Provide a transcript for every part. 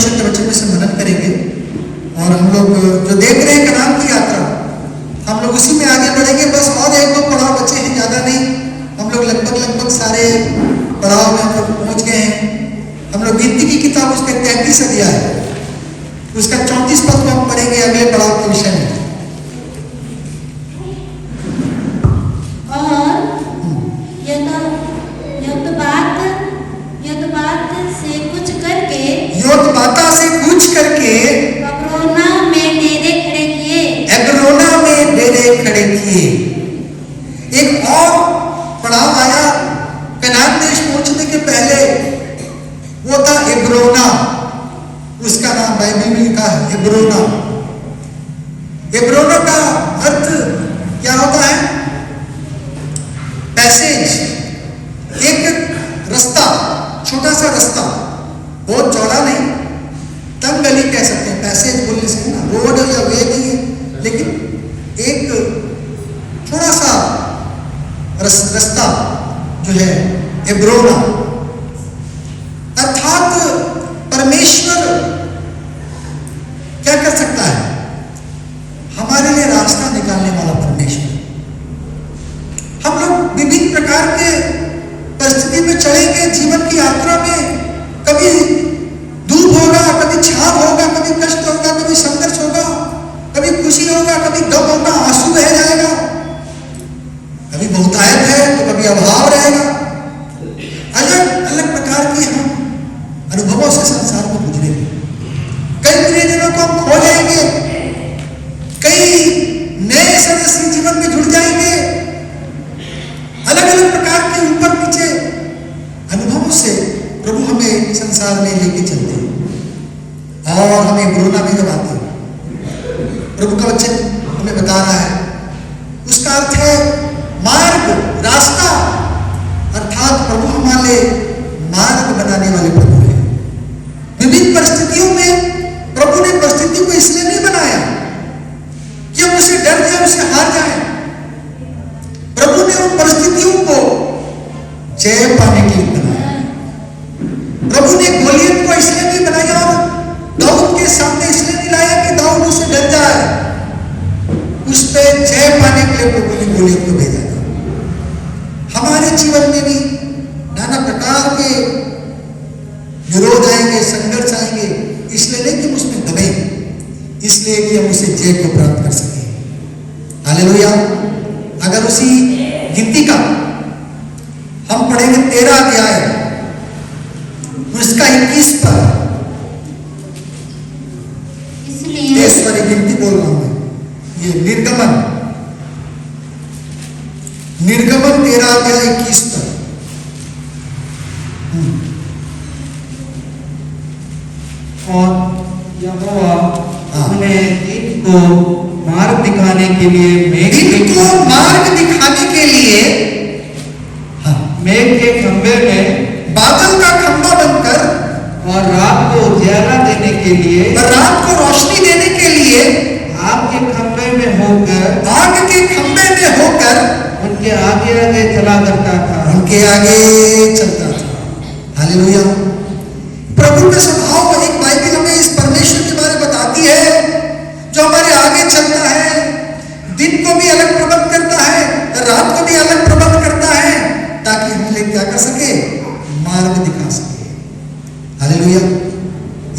परमेश्वर के वचन में से मनन करेंगे और हम लोग जो देख रहे हैं कनान की यात्रा, हम लोग उसी में आगे बढ़ेंगे। बस और एक दो पड़ाव बचे हैं, ज़्यादा नहीं। हम लोग लगभग सारे पड़ाव में हम लोग पहुँच गए हैं। हम लोग गिनती की किताब उसका 33 अध्याय है, उसका 34 पद को हम पढ़ेंगे अगले पड़ाव के विषय में। और योतबाता से कूच करके एग्रोना में डेरे खड़े किए। एग्रोना में डेरे खड़े किए। एक और पड़ाव आया कनान देश पहुंचने के पहले, वो था एग्रोना। उसका नाम बाइबल में लिखा है एग्रोना। एग्रोना का अर्थ क्या होता है? पैसेज, एक रास्ता, छोटा सा रास्ता, बहुत चौड़ा नहीं, तंग गली कह सकते हैं, पैसेज बोलने से ना, रोड या वे नहीं है, लेकिन एक थोड़ा सा रास्ता जो है एब्रोना। अर्थात परमेश्वर क्या कर सकता है? हमारे लिए रास्ता निकालने वाला परमेश्वर। हम लोग विभिन्न प्रकार के परिस्थिति में चलेंगे जीवन की यात्रा में। कभी धूप होगा, कभी छाव होगा, कभी कष्ट होगा, कभी संघर्ष होगा, कभी खुशी होगा, कभी गम होगा, आंसू बह जाएगा, कभी बहुतायत है तो कभी अभाव रहेगा। अलग अलग प्रकार के हम अनुभवों से संसार में गुजरेंगे। कई प्रियजनों को हम खो जाएंगे, कई नए सदस्य जीवन में जुड़ जाएंगे। अलग अलग प्रकार के ऊपर नीचे अनुभवों से प्रभु हमें संसार में लेके चलते हैं। और हमें कोरोना में जब आते हैं, प्रभु का वचन हमें बता रहा है, उसका अर्थ है मार्ग, रास्ता। अर्थात प्रभु हमारे मार्ग बनाने वाले प्रभु हैं। विभिन्न परिस्थितियों में प्रभु ने परिस्थिति को इसलिए नहीं बनाया कि हम उसे डर जाए, उसे हार जाए। प्रभु ने उन परिस्थितियों को जय पाने के लिए बनाया। प्रभु ने गोलियत को इसलिए नहीं बनाया और दाऊद के सामने इसलिए नहीं लाया कि दाऊद उसे डर जाए। उस पर जय पाने के लिए प्रभु ने गोलियत को भेजा था। हमारे जीवन में भी नाना प्रकार के विरोध आएंगे, संघर्ष आएंगे, इसलिए नहीं कि हम उसमें दबे, इसलिए कि हम उसे जय को प्राप्त कर सके। हालेलुया। अगर उसी गिनती का हम पढ़ेंगे 13 अध्याय, उसका 21 पर, इसलिए गिनती बोल रहा हूं मैं, ये निर्गमन 13 अध्याय 21 पर। और यहोवा अपने दिन को मार्ग दिखाने के लिए मेघ के खंभे में बादल का खंभा बनकर और रात को उजाला देने के लिए, रात को रोशनी देने के लिए आग के खंभे में होकर उनके आगे आगे चला करता था, उनके आगे चलता था। हालेलुया। प्रभु के स्वभाव को एक बाइबल हमें इस परमेश्वर के बारे में बताती है, जो हमारे आगे चलता है, दिन को भी अलग प्रबंध करता है, रात को भी अलग प्रबंध करता है, ताकि हम लोग क्या कर सके? मार्ग दिखा सके। हालेलुया।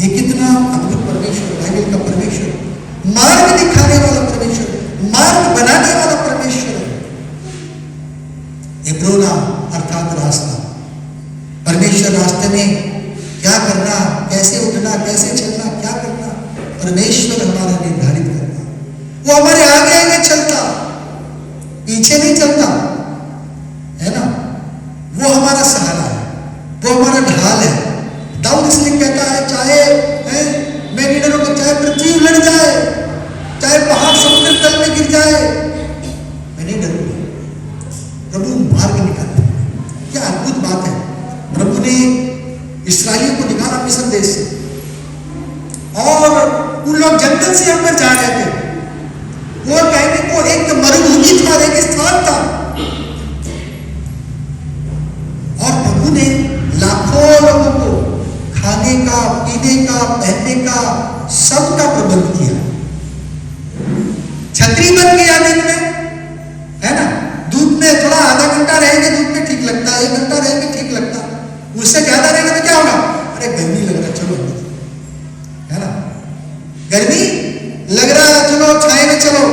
ये कितना अद्भुत परमेश्वर, बाइबल का परमेश्वर, मार्ग दिखाने वाला परमेश्वर, मार्ग बनाने वाला परमेश्वर है। एब्रोना अर्थात रास्ता। परमेश्वर रास्ते में क्या करना, कैसे उठना, कैसे चलना, क्या करना, परमेश्वर हमारा निर्धारित करता। वो हमारे आगे आगे चलता, पीछे नहीं चलता, है ना। वो हमारा सहारा है, वो हमारा ढाल है। दाऊद इसलिए कहता है, चाहे मैं निडर होकर, चाहे पृथ्वी उलट जाए, चाहे पहाड़ समुद्र तल में गिर जाए, मैं नहीं डरूंगा। प्रभु मार्ग निकालता है। क्या अद्भुत बात है। प्रभु ने इस्राएलियों को निकाला मिस्र देश से, और उन लोग जंगल से अंदर जा रहे थे। वो कहने को एक मरुभूमि था, रेगिस्तान था, और प्रभु ने लाखों लोगों को खाने का, पीने का, पहनने का, सबका प्रबंध किया। छतरी बन गया दिन में, है ना। धूप में थोड़ा आधा घंटा रहेंगे, धूप में ठीक लगता है, 1 घंटा रहेंगे ठीक लगता है, उससे ज्यादा रहेगा तो क्या होगा? अरे गर्मी लग रहा है, चलो, है ना, गर्मी लग रहा है, चलो छाए में चलो,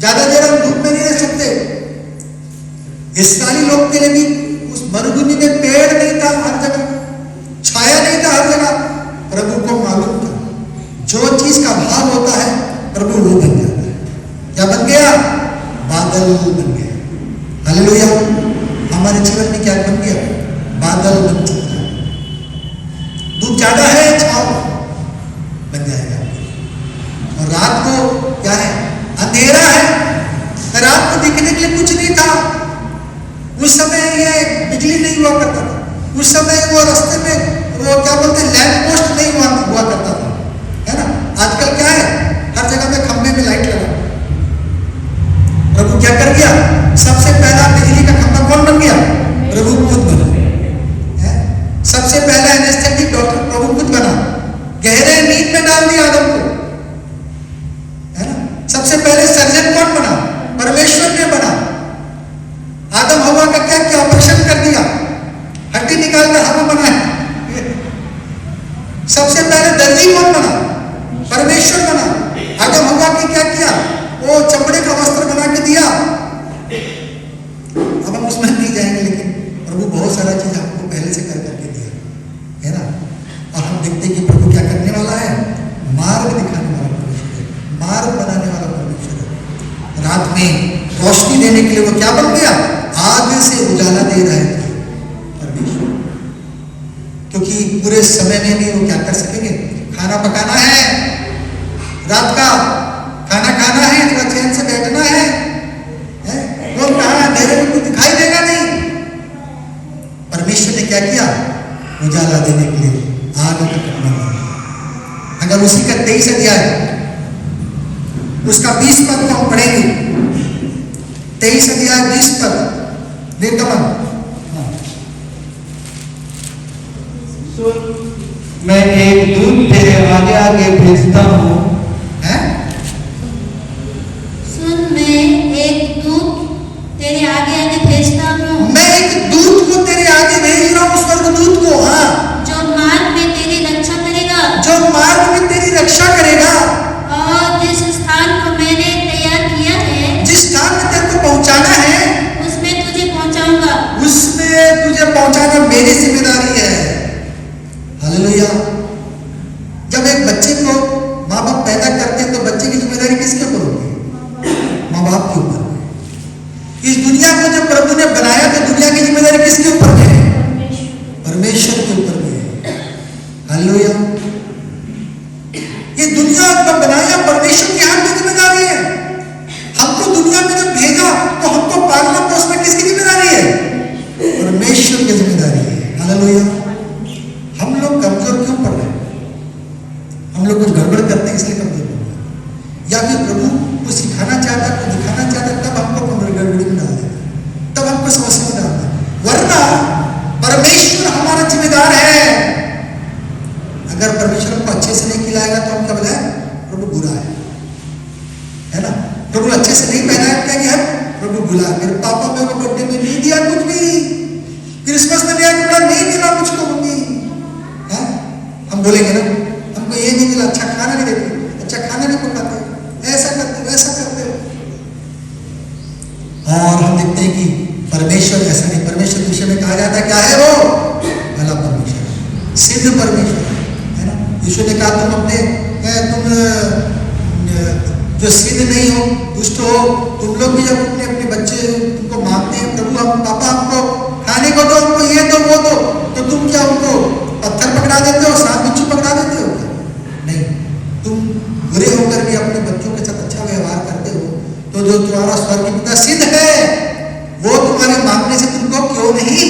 ज्यादा देर हम धूप में नहीं रह सकते। इसराइली लोग के लिए भी उस मरुभूमि में पेड़ नहीं था हर जगह, छाया नहीं था हर जगह। प्रभु को मालूम था जो चीज का भाव होता है प्रभु वो बन जाता है। क्या बन गया? बादल बन गया। हालेलुया। हमारे जीवन में क्या बन गया? बादल बन चुका है। धूप ज्यादा है, छाव बन जाएगा। और रात को क्या है? अंधेरा है। रात को दिखने के लिए कुछ नहीं था। उस समय ये बिजली नहीं हुआ करता था, उस समय वो रास्ते में वो क्या बोलते हैं, लैंप पोस्ट नहीं हुआ करता था, है ना। आजकल क्या है, हर जगह में खंभे में लाइट लगा। प्रभु क्या कर दिया? सबसे पहला बिजली का खंभा कौन बन गया? प्रभु खुद बना। सबसे पहला एनेस्थेटिक डॉक्टर प्रभु खुद बना, गहरे नींद में डाल दिया आदम को, है ना। सबसे पहले सर्जन कौन बना? परमेश्वर ने बना। आदम हवा का क्या किया? ऑपरेशन कर दिया, हड्डी निकालकर हवा बनाया। सबसे पहले दर्जी कौन बना? परमेश्वर बना। आदम हवा की क्या किया? वो चमड़े का वस्त्र बना के दिया। अब हम उसमें नहीं जाएंगे, लेकिन प्रभु बहुत सारा चीज आपको पहले से कर करके दिया, है ना। और हम देखते कि प्रभु क्या करने वाला है? मार्ग दिखाने वाला परमेश्वर है, मार्ग बनाने वाला परमेश्वर है। रात में रोशनी देने के लिए वो क्या बन गया? आग से उजाला दे रहे थे परमेश्वर, क्योंकि पूरे समय में भी वो क्या कर सकेंगे? खाना पकाना है, रात का खाना खाना है, थोड़ा चैन से बैठना है। वो कहा अंधेरे में कुछ दिखाई देगा नहीं। परमेश्वर ने क्या किया? उजाला देने के लिए आग का टुकड़ा बनाया। अगर उसी का 23 अध्याय उसका 20 पद को हम पढ़ेंगे, 23 अध्याय 20 पद, निर्गमन। मैं एक दूत तेरे आगे आगे भेजता हूँ। सुन, मैं एक दूत तेरे आगे आगे भेजता हूँ। मैं एक दूत को तेरे आगे भेज रहा हूँ, स्वर्गदूत को। हाँ, जो मार्ग में तेरी रक्षा करेगा, जो मार्ग में तेरी रक्षा करेगा। और जिस स्थान को मैंने तैयार किया है, जिस स्थान में तेरे को पहुंचाना है, उसमें तुझे पहुंचाऊंगा। उसमें तुझे पहुंचाना मेरी जिम्मेदारी है। हालेलुया। जब एक बच्चे को माँ बाप पैदा करते हैं तो बच्चे की जिम्मेदारी किसके ऊपर होती है? माँ बाप के ऊपर। इस दुनिया को जब प्रभु ने बनाया तो दुनिया की जिम्मेदारी किसके ऊपर है? परमेश्वर के ऊपर है। हालेलुया। ये दुनिया को बनाया परमेश्वर की हाथ में जिम्मेदारी है। हमको दुनिया में जब भेजा तो हमको पालना पोसना किसकी जिम्मेदारी है? परमेश्वर की जिम्मेदारी है। हालेलुया। हम लोग कमजोर क्यों पड़ रहे हैं? हम लोग कुछ गड़बड़ करते हैं इसलिए कमजोर पड़ रहे हैं, या फिर प्रभु को सिखाना चाहता है, को दिखाना चाहता है, तब हमको गड़बड़ी में डाल देता है, तब हमको समस्या में डालता है। वरना परमेश्वर हमारा जिम्मेदार है। अगर परमेश्वर हमको अच्छे से नहीं खिलाएगा तो हम क्या बोले? प्रभु बुरा है ना। प्रभु अच्छे से नहीं पहनाया, क्या किया? प्रभु बुला। मेरे पापा मेरे को बर्थडे में नहीं दिया कुछ भी, क्रिसमस में नया कपड़ा नहीं मिला मुझको मम्मी। हम बोलेंगे ना, हमको ये नहीं मिला, अच्छा खाना नहीं देते, अच्छा खाना नहीं पकाते, ऐसा करते वैसा करते। और हम देखते हैं कि परमेश्वर ऐसा नहीं। परमेश्वर के विषय में कहा जाता है क्या है? वो भला परमेश्वर, सिद्ध परमेश्वर, है ना। यीशु ने कहा तुम तुम जो सिद्ध नहीं हो, दुष्ट हो, तुम लोग भी जब अपने अपने बच्चे तुमको मांगते हैं, प्रभु हम पापा हमको खाने को दो, हमको ये दो वो दो, तो तुम क्या उनको पत्थर पकड़ा देते हो, सांप बिच्छू पकड़ा देते हो? नहीं, तुम बुरे होकर भी अपने बच्चों के साथ अच्छा व्यवहार करते हो, तो जो तुम्हारा स्वर्गीय पिता सिद्ध है वो तुम्हारे मांगने से तुमको क्यों नहीं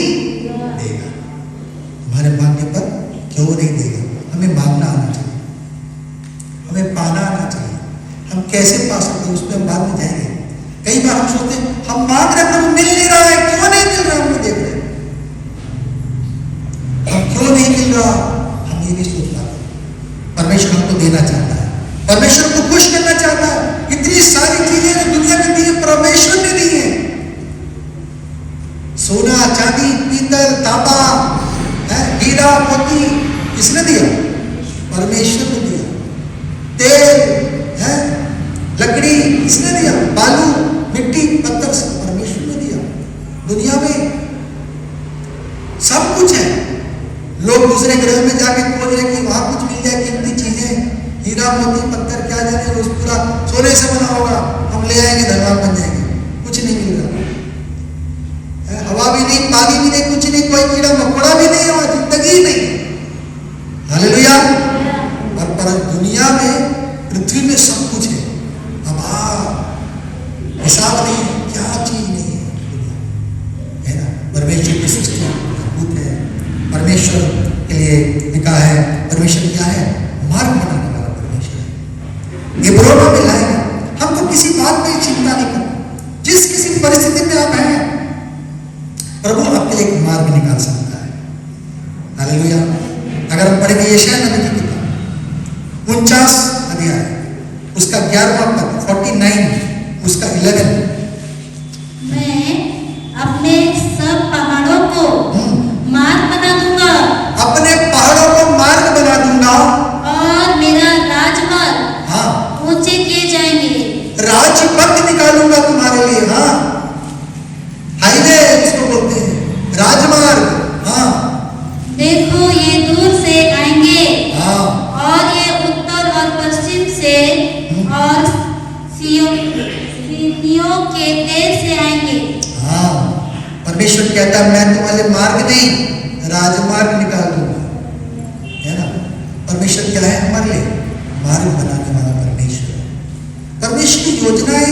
देगा? तुम्हारे मांगने पर क्यों नहीं देगा? हमें मांगना आना चाहिए, हमें पाना आना चाहिए। हम कैसे पा सकते हैं उस पर हम बाद में जाएंगे। कई बार हम सोचते हैं हम मांग रहे प्रभु मिल नहीं रहा है, क्यों नहीं मिल रहा? हम देख रहे हम क्यों नहीं मिल रहा, ये नहीं सोच पाते। परमेश्वर हमको देना चाहता है, परमेश्वर को खुश करना चाहता है। इतनी सारी चीजें जो दुनिया में दी है परमेश्वर ने दी है। सोना, चांदी, पीतल, तांबा, हीरा, मोती किसने दिया? परमेश्वर ने दिया। तेल है, लकड़ी किसने दिया? बालू, मिट्टी, पत्थर सब परमेश्वर ने दिया। दुनिया में सब कुछ है। लोग दूसरे ग्रह में जाके खोज रहे कि वहां कुछ मिल जाए, कीमती चीजें, हीरा, मोती, पत्थर, क्या जाने, रोज पूरा सोने से बना होगा, हम ले आएंगे, धनवान बन जाएंगे। कुछ नहीं मिल रहा, हवा भी नहीं, पानी भी नहीं, कुछ नहीं, कोई कीड़ा मकोड़ा भी नहीं और जिंदगी नहीं। हालेलुया। और पर दुनिया में, पृथ्वी में सब कुछ है। अब हिसाब नहीं है, क्या चीज नहीं है ना। परमेश्वर की सृष्टि अद्भुत है। परमेश्वर के लिए लिखा है, परमेश्वर क्या है? मार्ग बनाने वाला परमेश्वर है। ये बरोबर में लाएगा। हमको किसी बात में चिंता नहीं करना। जिस किसी परिस्थिति में आप हैं, प्रभु आपके लिए एक मार्ग निकाल सकता है। हालेलुया। अगर हम पढ़ेंगे यशायाह नबी की किताब 49 अध्याय, उसका 11वां पद, 49, उसका 11। मैं अपने सब पहाड़ों को मार्ग बना दूंगा, अपने पहाड़ों को मार्ग बना दूंगा, और मेरा राजमार्ग हाँ, ऊंचे किए जाएंगे। राजपथ निकालूंगा तुम्हारे लिए। हाँ, हाईवे इसको बोलते हैं, राजमार्ग। हाँ, देखो ये दूर से आएंगे, हाँ, और ये उत्तर और पश्चिम से और सीनियों के देश से आएंगे। हाँ। परमेश्वर कहता है मैं तुम्हारे मार्ग नहीं, राजमार्ग निकाल दूंगा, है ना। परमेश्वर क्या है हमारे लिए? मार्ग बनाने वाला परमेश्वर है। परमेश्वर की योजनाएं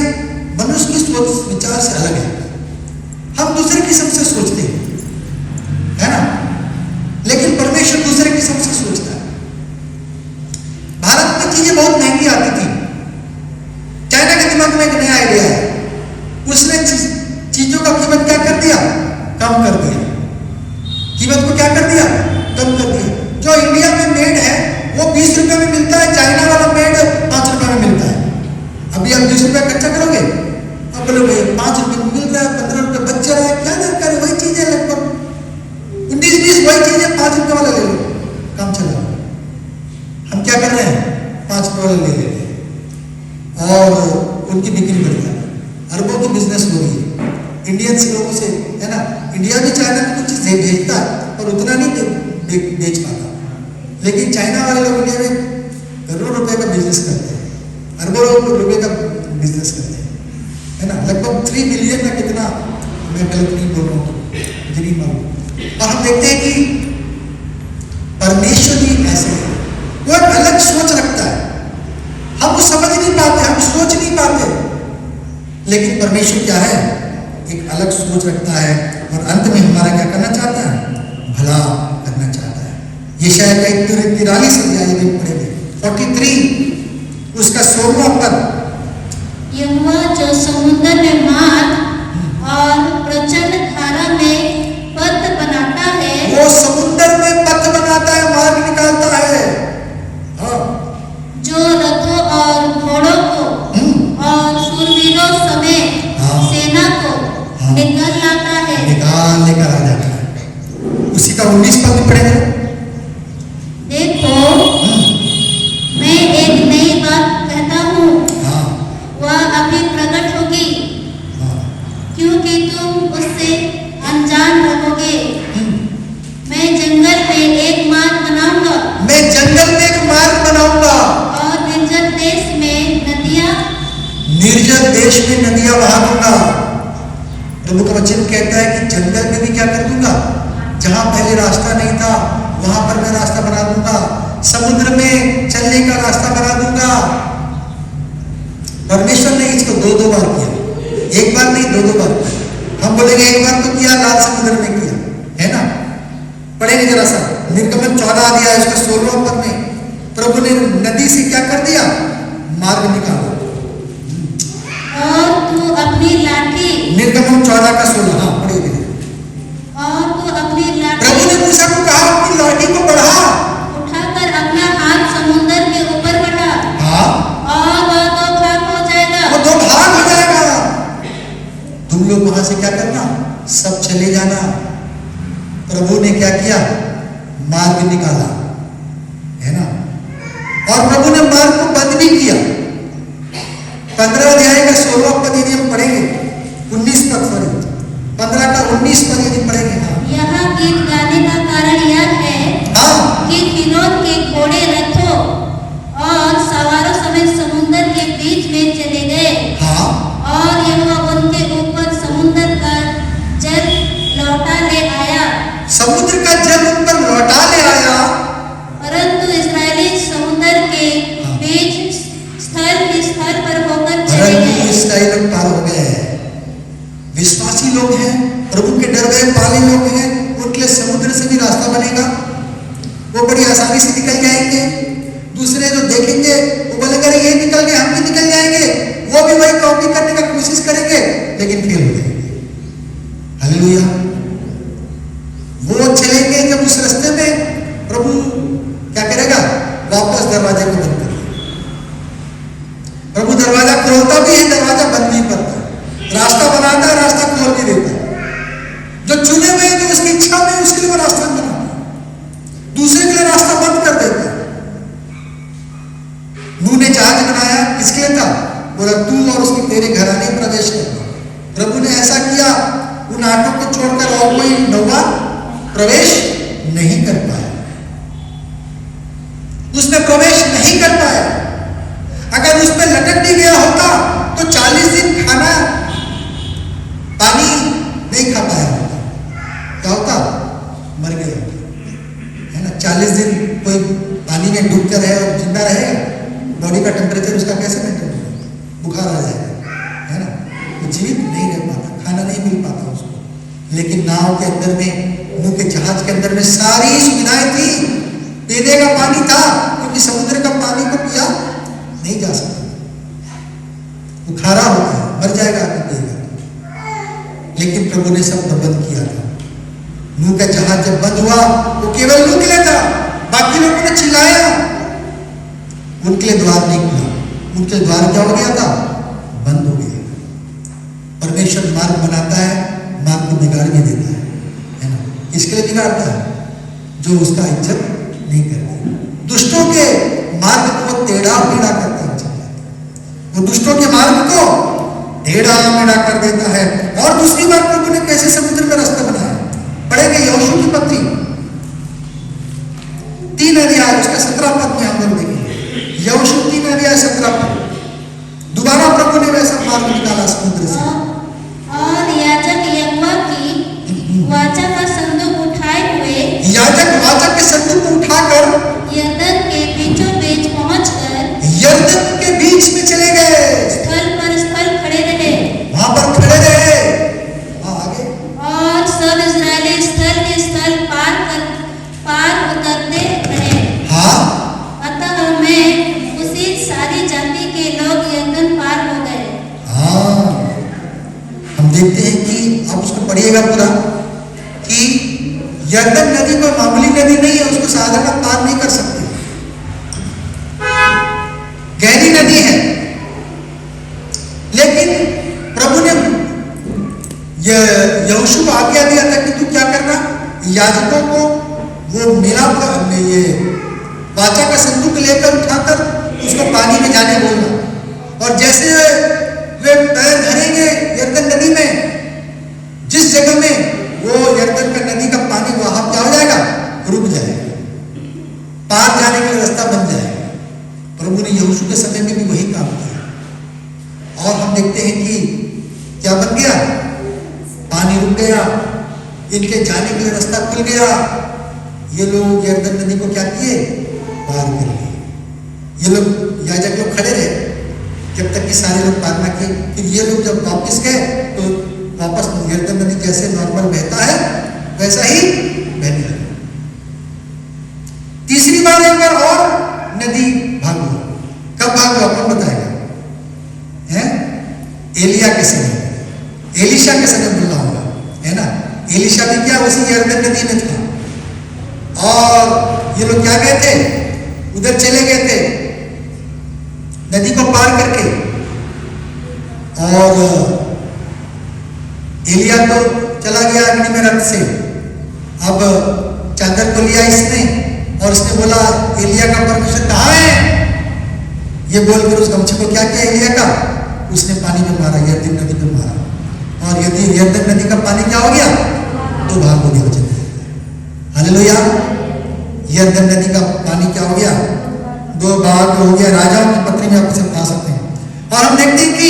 मनुष्य की सोच विचार से अलग है। हम दूसरे किस्म से सोचते हैं, है ना, लेकिन परमेश्वर दूसरे किस्म से सोचता है। भारत में चीजें बहुत महंगी आती थी। चाइना के दिमाग में एक नया आइडिया है, उसने चीजों का कीमत क्या कर दिया? कम कर दिया। कीमत को क्या कर दिया? कम कर दिया। जो इंडिया में मेड है वो 20 रुपए में मिलता है, चाइना वाला मेड 5 रुपए में मिलता है। अभी आप 20 रुपए खर्चा करोगे, अब बोलोगे 5 रुपए में मिल रहा है, 15 रुपए बच रहा है, क्या दरकार है? वही चीजें लगभग 19-20 वही चीजें, 5 रुपए वाला ले लो, काम चला। हम क्या कर रहे हैं? 5 रुपए वाला ले लेते हैं और उनकी बिक्री बढ़ जाती है। अरबों की बिजनेस हो रही है इंडियन लोगों से, है ना। इंडिया भी चाइना में कुछ चीजें भेजता है पर उतना नहीं बेच पाता, लेकिन चाइना वाले लोग इंडिया में करोड़ों रुपए का बिजनेस करते हैं, अरबों रुपए का बिजनेस करते हैं, है ना। लगभग 3 बिलियन का कितना, मैं गलत नहीं बोल रहा हूँ, मुझे नहीं मालूम। और हम देखते हैं कि परमेश्वर भी ऐसे है, वो एक अलग सोच रखता है। हम वो समझ नहीं पाते, हम सोच नहीं पाते, लेकिन परमेश्वर क्या है? एक अलग सोच रखता है और अंत में हमारा क्या करना चाहता है? भला करना चाहता है। ये शायद 43 अध्याय में पढ़ेंगे, 43 उसका 16वां पद। यहोवा जो समुद्र में मार्ग और प्रचंड धारा में पथ बनाता है, वो समुद्र में पथ बनाता है, मार्ग निकालता है। हाँ। जो रथों और घोड़ों को और शूरवीरों समेत सेना को निकाल लाता है, निकाल लेकर आ जाता है। उसी का 19 पद पढ़ेगा। देखो मैं एक नई बात कहता हूँ, वह अभी प्रकट होगी, क्योंकि तुम उससे अनजान रहोगे। मैं जंगल में एक मार्ग बनाऊंगा, मैं जंगल में एक मार्ग बनाऊंगा, और निर्जन देश में नदियां बहा दूंगा। प्रभु का वचन कहता है कि जंगल में भी क्या कर दूंगा? जहां पहले रास्ता नहीं था वहां पर मैं रास्ता बना दूंगा, समुद्र में चलने का रास्ता बना दूंगा। परमेश्वर ने इसको 2-2 बार किया, एक बार नहीं 2-2 बार। हम बोलेंगे एक बार तो किया, लाल समुद्र में किया, है ना। पढ़ेंगे जरा सा निर्गमन 14 अध्याय उसका 16वां पद में प्रभु ने नदी से क्या कर दिया? मार्ग निकाला। और तू अपनी लाठी, निर्गमन 14 का 16, हाँ पढ़ेंगे। और तू अपनी लाठी प्रभु ने मूसा को कहा अपनी लाठी को बढ़ा, उठा मार्ग निकाला, है ना। और प्रभु ने मार्ग को बंद भी किया। 15 अध्याय का 16वां पद यदि हम पढ़ेंगे, 19 पद, सॉरी 15 का 19 पद यदि पढ़ेंगे, हाँ, यहाँ गीत गाने का कारण यह है हाँ, कि फिरौन के घोड़े रथों और सवारों समेत समुद्र के बीच में चले गए, हाँ, और यहोवा उनके ऊपर समुद्र का जल लौटा ले आया। समुद्र का जल उन पर लौटा ले आया, परंतु इस्राएली समुद्र के बीच स्थल पर होकर चले परंतु गए। इस्राएल लोग पार हो गए हैं। विश्वासी लोग हैं, प्रभु के डर गए पाले लोग हैं, उनके लिए समुद्र से भी रास्ता बनेगा, वो बड़ी आसानी से निकल जाएंगे। दूसरे जो देखेंगे वो बोलेंगे अरे ये निकल गए, हम भी निकल जाएंगे, वो भी वही कॉपी करने का कोशिश करेंगे, लेकिन फेल हो जाएंगे। हालेलुया। वो चलेंगे जब उस रास्ते में, प्रभु क्या करेगा, वापस दरवाजे को बंद करेगा। प्रभु दरवाजा खोलता भी है, दरवाजा बंद नहीं करता, रास्ता बनाता है, रास्ता खोल भी देता है। जो चुने हुए हैं, जो उसकी इच्छा में, उसके लिए वो रास्ता बनाता है, दूसरे के लिए रास्ता बंद कर देता है। नूह ने जहाज बनाया, किसके लिए था, बोला तू और उसके तेरे घराने प्रवेश करना। प्रभु ने ऐसा किया, उन 8 को छोड़कर और कोई नौका प्रवेश नहीं कर पाया, उसमें प्रवेश नहीं कर पाया। अगर उसमें लटक भी गया होता तो 40 दिन खाना पानी नहीं खा पाया होता, क्या होता, मर गया होता, है ना। 40 दिन कोई पानी में डूब कर रहे और जिंदा रहेगा, बॉडी का टेम्परेचर उसका कैसे मेंटेन होगा, बुखार आ जाएगा, है ना, तो जीवित नहीं रह पाता, खाना नहीं मिल पाता उसको। लेकिन नाव के अंदर में, नूह के जहाज के अंदर में सारी सुविधाएं थी, पीने का पानी था, क्योंकि समुद्र का पानी को पिया नहीं जा सकता, वो खारा होता है, मर जाएगा आदमी पिएगा। लेकिन प्रभु ने सब बंद किया था। नूह का जहाज जब बंद हुआ, वो केवल नूह के लिए था, बाकी लोगों ने चिल्लाया, उनके लिए द्वार नहीं खुला, उनके द्वार क्या हो गया था, बंद हो गया। परमेश्वर मार्ग बनाता है, मार्ग को बिगाड़ भी देता है ना। किसके लिए बिगाड़ता है, जो उसका इज्जत नहीं करते। दुष्टों के मार्ग को टेढ़ा मेढ़ा करता है, वो दुष्टों के मार्ग को टेढ़ा मेढ़ा कर देता है। और दूसरी बात, प्रभु ने कैसे समुद्र में रास्ता बनाया, पढ़ेंगे यहोशू की पत्री 3 अध्याय उसका 17 पद में हम लोग देखेंगे। यहोशू 3 अध्याय 17 पद। दोबारा प्रभु ने वैसा मार्ग निकाला समुद्र से। और याजक यहोवा की वाचा का संदूक उठाए हुए, याजक वाचा के संदूक को उठाकर यरदन के बीचों बीच पहुंचकर यरदन के बीच में चले गए, स्थल पर स्थल खड़े रहे, वहां पर खड़े रहे। आगे, और सब इस्राएली स्थल के स्थल पार उतरते रहे। हाँ, अतः में उसी सारी जाति के लोग यरदन पार हो गए। हाँ, हम देखते हैं कि आप उसको पढ़िएगा पूरा, कि यरदन नदी कोई मामूली नदी नहीं है, उसको साधारण पार नहीं कर सकते, गहरी नदी है। लेकिन प्रभु ने यहोशू को आज्ञा दिया था कि तू क्या करना, याजकों को वो मिलाप, ये वाचा का संदूक लेकर उठाकर उसको पानी में जाने बोलना। और जैसे वे पैर धरेंगे यरदन नदी में, जिस जगह में वो यरदन का नदी का पानी वहां क्या हो जाएगा, रुक जाएगा, पार जाने के लिए रास्ता बन जाएगा। प्रभु ने यहोशू के समय में भी वही काम किया। और हम देखते हैं कि क्या बन गया, पानी रुक गया, इनके जाने के लिए रास्ता खुल गया। ये लोग यरदन नदी को क्या किए, पार कर लिए। ये लोग याजक लोग खड़े रहे जब तक कि सारे लोग पार ना किए। फिर ये लोग जब वापस गए तो वापस यरदन नदी जैसे नॉर्मल बहता है वैसा ही बहने लगा। तीसरी बार एक बार और नदी भाग हुआ। कब भाग हुआ कौन बताएगा, हैं? एलिया के समय, एलिशा के समय बोलना होगा, है ना। एलिशा भी क्या उसी यरदन नदी में था। और ये लोग क्या गए थे, उधर चले गए थे नदी को पार करके। और एलिया तो चला गया अग्नि में रथ से। अब चादर को लिया इसने और उसने बोला एलिया का परमेश्वर कहाँ है, ये बोलकर उस गमछे को क्या किया एलिया का, उसने पानी में मारा, यरदन नदी में मारा, और यदि यरदन नदी का पानी क्या हो गया, दो भाग हो गया। हालेलुया, यरदन नदी का पानी क्या हो गया, दो भाग हो गया। राजाओं की पत्री में आप इसे पढ़ा सकते हैं। और हम देखते हैं कि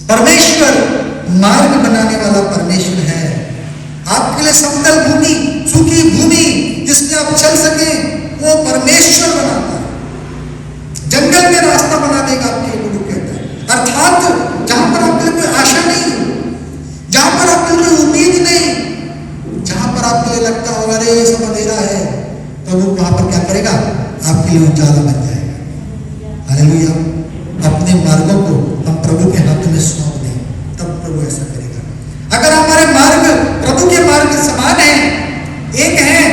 परमेश्वर मार्ग बनाने वाला परमेश्वर है। आपके लिए समतल भूमि, सूखी भूमि जिसमें आप चल सके, वो परमेश्वर बनाता है। जंगल में रास्ता बना देगा आपके लिए, कहता है। अर्थात जहां पर आपके लिए कोई आशा नहीं, जहां पर आपके लिए कोई उम्मीद नहीं, जहां पर आपके लिए लगता होगा अरे ये सब अंधेरा है, तो वो वहां पर क्या करेगा, आपके लिए उजाला बन जाएगा। हालेलुया, अपने मार्गों को हम प्रभु के हाथ में सौंप दें, तब प्रभु ऐसा करेगा। अगर हमारे मार्ग प्रभु के मार्ग समान है, एक है,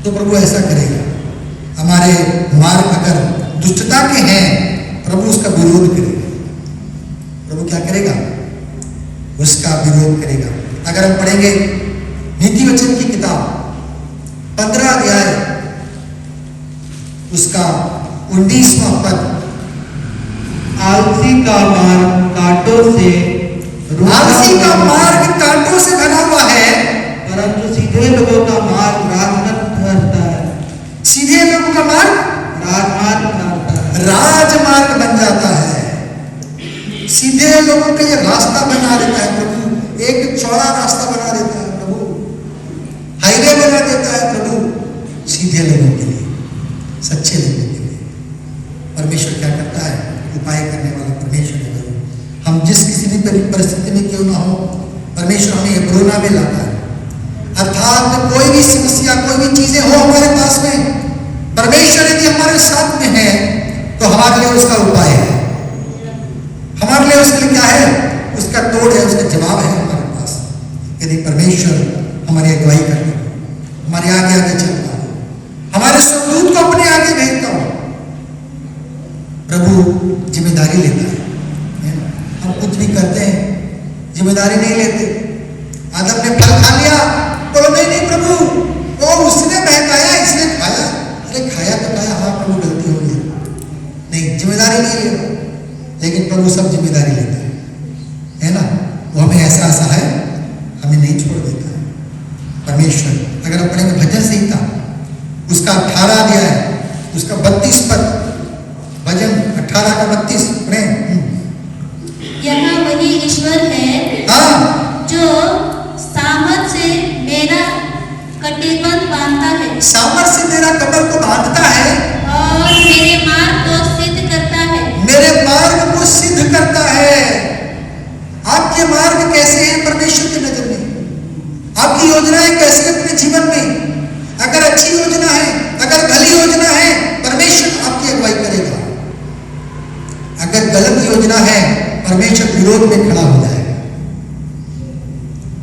तो प्रभु ऐसा करेगा। हमारे मार्ग अगर दुष्टता के हैं, प्रभु उसका विरोध करेगा। प्रभु क्या करेगा, उसका विरोध करेगा। अगर हम पढ़ेंगे नीति वचन की किताब 15 अध्याय उसका 19वां पद, आलसी का मार्ग कांटों से आलसी का मार्ग कांटों से बना हुआ है, परंतु सीधे लोगों का मार्ग राजमार्ग ठहरता है। सीधे लोगों का मार्ग राजमार्ग ठहरता है, राजमार्ग बन जाता है। सीधे लोगों के लिए रास्ता बना देता है प्रभु, एक चौड़ा रास्ता बना देता है प्रभु, हाईवे बना देता है प्रभु सीधे लोगों के लिए, सच्चे लोगों के लिए। परमेश्वर क्या करता है, उपाय करने वाला परमेश्वर है। हम जिस किसी भी परिस्थिति में क्यों ना हो, परमेश्वर हमें एब्रोना में लाता है। अर्थात कोई भी समस्या, कोई भी चीजें हो हमारे पास में, परमेश्वर यदि हमारे साथ में है तो हमारे लिए उसका उपाय है, हमारे लिए उसके लिए क्या है, उसका तोड़ है, उसका जवाब है हमारे पास। यदि परमेश्वर हमारी अगुवाई करता हो, हमारे आगे आगे चलता हो, हमारे स्वदूत को अपने आगे भेजता हो, प्रभु जिम्मेदारी लेता है। हम कुछ भी करते हैं, जिम्मेदारी नहीं लेते। आदम ने फल खा लिया, बोलो नहीं नहीं प्रभु, वो उसने बहकाया, इसने खाया। अरे खाया तो खाया, हाँ प्रभु गलती हो गई, नहीं जिम्मेदारी नहीं लेगा। लेकिन प्रभु सब जिम्मेदारी लेता है ना, वो हमें ऐसा ऐसा है, हमें नहीं छोड़ देता है परमेश्वर। अगर हम पढ़ेंगे भजन संहिता उसका 18 अध्याय उसका 32 पद, भजन 18 का 32 पढ़ें। यहाँ वही ईश्वर है हाँ, जो सामर्थ से मेरा कटिबंध बांधता है, सामर्थ से मेरा कमर को बांधता है, और मेरे मार्ग को सिद्ध करता है। मेरे मार्ग को सिद्ध करता है। आपके मार्ग कैसे हैं परमेश्वर की नजर में, आपकी योजनाएं कैसे अपने जीवन में, अगर अच्छी योजना है, अगर भली योजना है, परमेश्वर आपकी अगुवाई करेगा। अगर गलत योजना है, परमेश्वर विरोध में खड़ा हो जाएगा।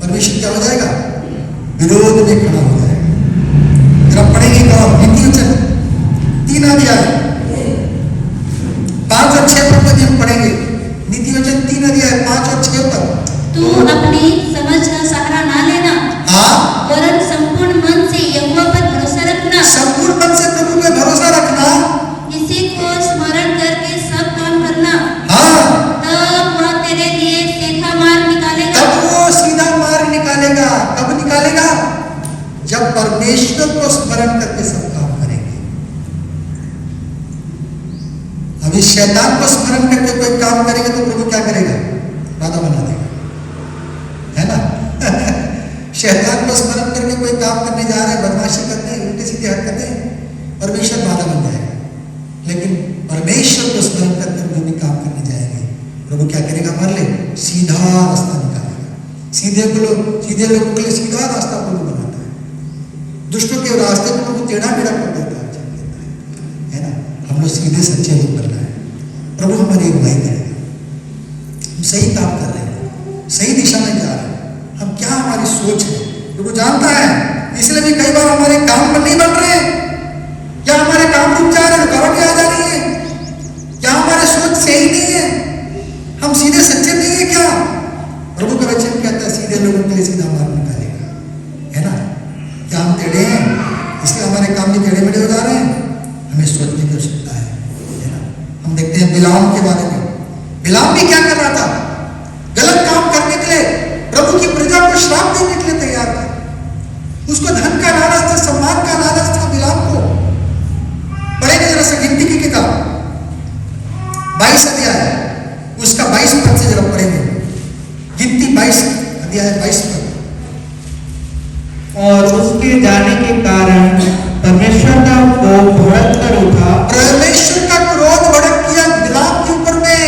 परमेश्वर क्या हो जाएगा, विरोध में खड़ा हो जाएगा। जरा पढ़ेंगे और नीति वचन 3 अध्याय 5 और 6 पद में हम पढ़ेंगे। नीति वचन 3 अध्याय 5 और 6 पद। तू अपनी समझ का सहारा ना लेना, हाँ, वरन संपूर्ण मन से यहोवा पर भरोसा रखना। संपूर्ण मन से प्रभु पे भरोसा रखना, इसी को स्मरण करके सब काम करना, हाँ, तब वह तेरे लिए सीधा मार्ग निकालेगा। तब वो सीधा मार्ग निकालेगा। कब निकालेगा, जब परमेश्वर को स्मरण करके सब काम करेंगे। अभी शैतान को स्मरण करके कोई काम करेंगे तो प्रभु क्या करेगा, बाधा बना देगा, है ना। शैतान को स्मरण करके कोई काम करने जा रहे हैं, बदमाशी करते हैं, उल्टे सीधे हरकतें, परमेश्वर बाधा बन जाएगा। लेकिन परमेश्वर को स्मरण करके जो भी काम करने जाएंगे, प्रभु क्या करेगा, हमारे लिए सीधा रास्ता निकालेगा। सीधे लोगों के लिए सीधा रास्ता प्रभु बनाता है, दुष्टों के रास्ते को प्रभु टेढ़ा मेढ़ा कर देता है ना। हम लोग सीधे सच्चे लोग बनना है, प्रभु हमारी अगुवाई करेगा। हम सही काम कर रहे हैं, सही दिशा में जा रहे हैं, हम क्या हमारी सोच है प्रभु जानता है। इसलिए भी कई बार हमारे काम पर नहीं बन रहे, क्या हमारे काम रुक जा रहे हैं, रुकावटें आ जा रही है, क्या हमारे सोच सही नहीं है, हम सीधे सच्चे नहीं है क्या। प्रभु का वचन कहता है सीधे लोगों के लिए सीधा मार्ग निकालेगा, है ना। हमारे काम भी टेढ़े मेढ़े हो जा रहे हैं, हमें सोचने की आवश्यकता है ना। हम देखते हैं बिलाम के बारे में। बिलाम भी क्या कर रहा था? गलत काम करने के लिए प्रभु की प्रजा को श्राप देने के लिए तैयार था। उसको धन का लालच था, सम्मान का लालच था बिलाम को। पढ़ेंगे जरा सा गिनती की किताब 22 अध्याय, उसका 22 पद से जरा पढ़ेंगे। गिनती 22 अध्याय 22 पद। और उसके जाने के कारण परमेश्वर का कोप भड़क कर उठा, परमेश्वर का क्रोध भड़क गया बिलाम के ऊपर में,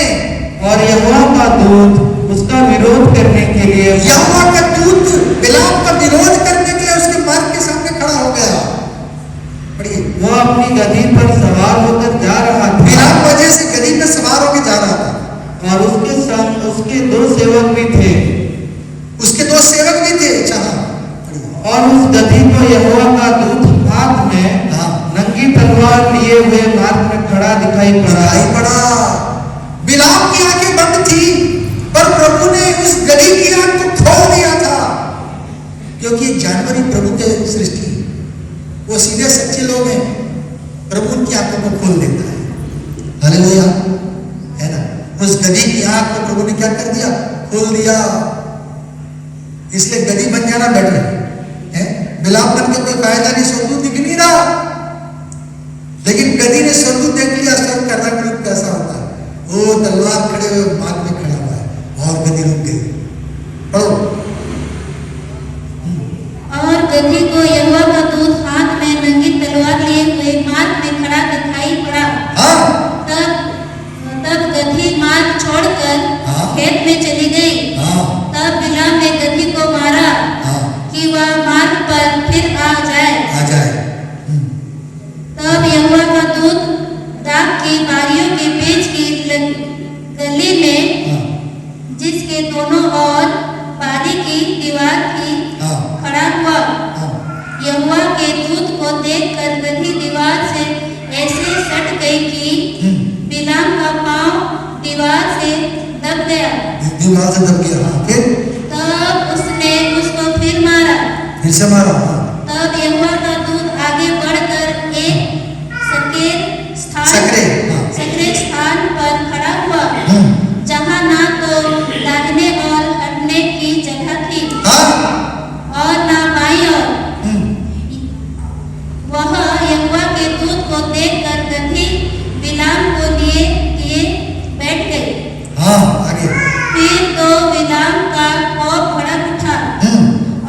और यहोवा का दूत उसका विरोध करने के लिए यहोवा का दूत बिलाम का विरोध करने के लिए उसके मार्ग के सामने खड़ा हो गया। पढ़िए। वो अपनी गदही पर सवार होकर जा रहा था। बिलाम वजह से गदही पर सवार होकर जा रहा था, और उसके संग उसके 2 सेवक भी थे। उसके 2 सेवक भी थे। अच्छा, और उस गदही को यहोवा का दूत हाथ में नंगी तलवार लिए हुए मार्ग में खड़ा दिखाई पड़ा। बिलाम की आंखें बंद थी, पर प्रभु ने उस गदही की आंख को खोल दिया था, क्योंकि जानवर ही प्रभु के सृष्टि, वो सीधे सच्चे लोग हैं। प्रभु उनकी आंखों को खोल देता है। हालेलुया, है ना। उस गदही की आंख को प्रभु ने क्या कर दिया? खोल दिया। इसलिए गदही बन जाना बेटर है। बिलाम बन के कोई फायदा नहीं, स्वर्गदूत दिख नहीं रहा, लेकिन गदही ने स्वर्गदूत देख लिया। स्वर्ग का रंग रूप कैसा होता है, वो तलवार खड़े हुए मार्ग में खड़ा हुआ है, और गदही रुक गई। पढ़ो। और गदही को यहोवा का दूत हाथ में नंगी तलवार लिए हुए मार्ग में खड़ा दिखाई पड़ा। तब गदही मार्ग छोड़कर खेत में चली गई। तब बिलाम ने गदही को मारा कि वह मार्ग पर फिर आ जाए। तब यहोवा का दूत दाख की बारियों के बीच की गली में, जिसके दोनों ओर बारी की दीवार थी, खड़ा हुआ। यहोवा के दूत को देखकर गदही दीवार से ऐसे सट गई कि बिलाम का पांव दीवार से दब गया। तब उसने उसको फिर मारा। तब यहोवा का दूत आगे बढ़कर एक सकरे स्थान पर खड़ा हुआ, जहाँ ना तो दाहिने और हटने की जगह थी और ना बाईं ओर। वह यहोवा के दूत को देखकर गदही बिलाम को लिए बैठ गई। फिर तो बिलाम का कोप भड़क उठा,